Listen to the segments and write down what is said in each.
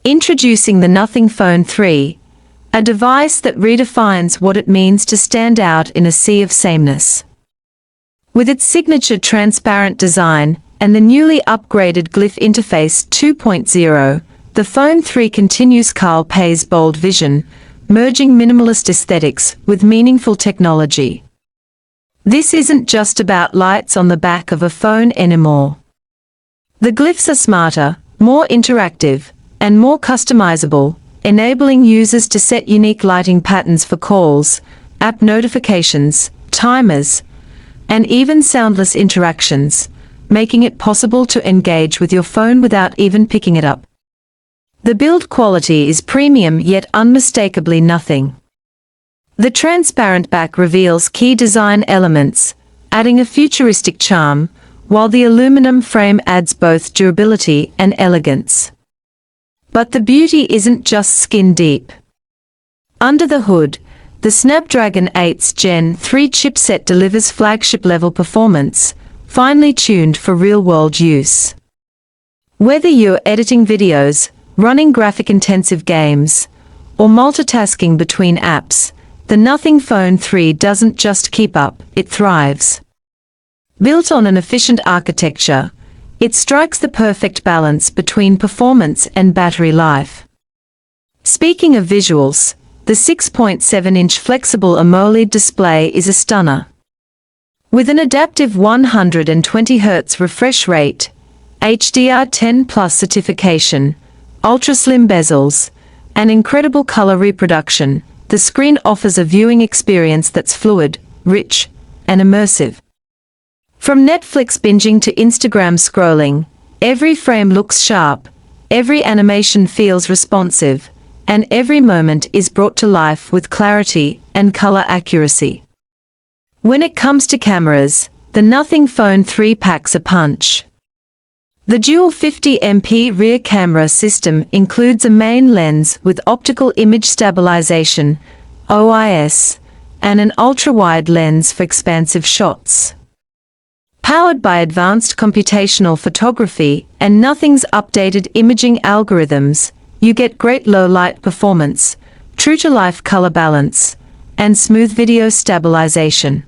Introducing the Nothing Phone 3, a device that redefines what it means to stand out in a sea of sameness. With its signature transparent design and the newly upgraded Glyph Interface 2.0, the Phone 3 continues Carl Pei's bold vision, merging minimalist aesthetics with meaningful technology. This isn't just about lights on the back of a phone anymore. The Glyphs are smarter, more interactive, and more customizable, enabling users to set unique lighting patterns for calls, app notifications, timers, and even soundless interactions, making it possible to engage with your phone without even picking it up. The build quality is premium yet unmistakably nothing. The transparent back reveals key design elements, adding a futuristic charm, while the aluminum frame adds both durability and elegance. But the beauty isn't just skin deep. Under the hood, the Snapdragon 8's Gen 3 chipset delivers flagship-level performance, finely tuned for real-world use. Whether you're editing videos, running graphic-intensive games, or multitasking between apps, the Nothing Phone 3 doesn't just keep up, it thrives. Built on an efficient architecture, it strikes the perfect balance between performance and battery life. Speaking of visuals, the 6.7-inch flexible AMOLED display is a stunner. With an adaptive 120Hz refresh rate, HDR10+ certification, ultra-slim bezels, and incredible color reproduction, the screen offers a viewing experience that's fluid, rich, and immersive. From Netflix binging to Instagram scrolling, every frame looks sharp, every animation feels responsive, and every moment is brought to life with clarity and color accuracy. When it comes to cameras, the Nothing Phone 3 packs a punch. The dual 50MP rear camera system includes a main lens with optical image stabilization, OIS, and an ultra-wide lens for expansive shots. Powered by advanced computational photography and Nothing's updated imaging algorithms, you get great low-light performance, true-to-life color balance, and smooth video stabilization.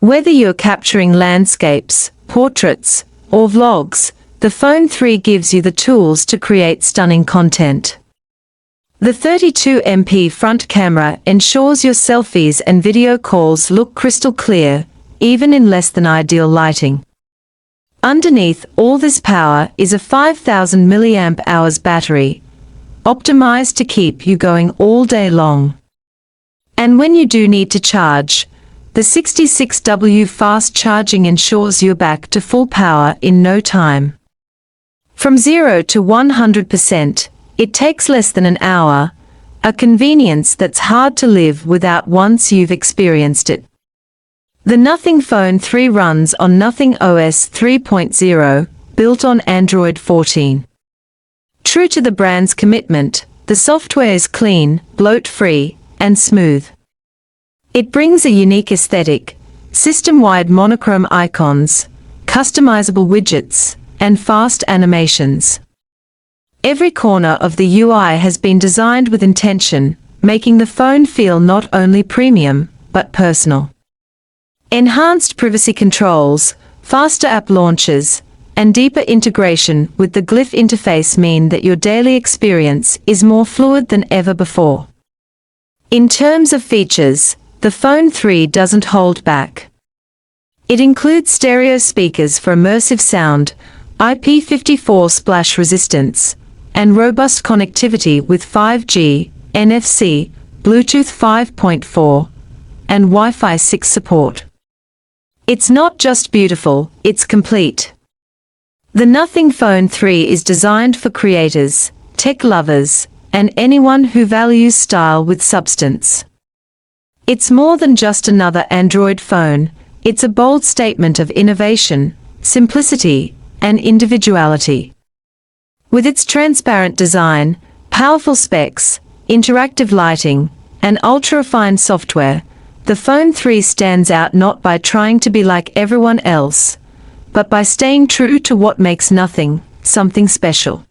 Whether you're capturing landscapes, portraits, or vlogs, the Phone 3 gives you the tools to create stunning content. The 32MP front camera ensures your selfies and video calls look crystal clear, even in less than ideal lighting. Underneath all this power is a 5000 mAh battery, optimized to keep you going all day long. And when you do need to charge, the 66W fast charging ensures you're back to full power in no time. From 0 to 100%, it takes less than an hour, a convenience that's hard to live without once you've experienced it. The Nothing Phone 3 runs on Nothing OS 3.0, built on Android 14. True to the brand's commitment, the software is clean, bloat-free, and smooth. It brings a unique aesthetic, system-wide monochrome icons, customizable widgets, and fast animations. Every corner of the UI has been designed with intention, making the phone feel not only premium, but personal. Enhanced privacy controls, faster app launches, and deeper integration with the Glyph interface mean that your daily experience is more fluid than ever before. In terms of features, the Phone 3 doesn't hold back. It includes stereo speakers for immersive sound, IP54 splash resistance, and robust connectivity with 5G, NFC, Bluetooth 5.4, and Wi-Fi 6 support. It's not just beautiful, it's complete. The Nothing Phone 3 is designed for creators, tech lovers, and anyone who values style with substance. It's more than just another Android phone, it's a bold statement of innovation, simplicity, and individuality. With its transparent design, powerful specs, interactive lighting, and ultra-refined software, the Phone 3 stands out not by trying to be like everyone else, but by staying true to what makes Nothing something special.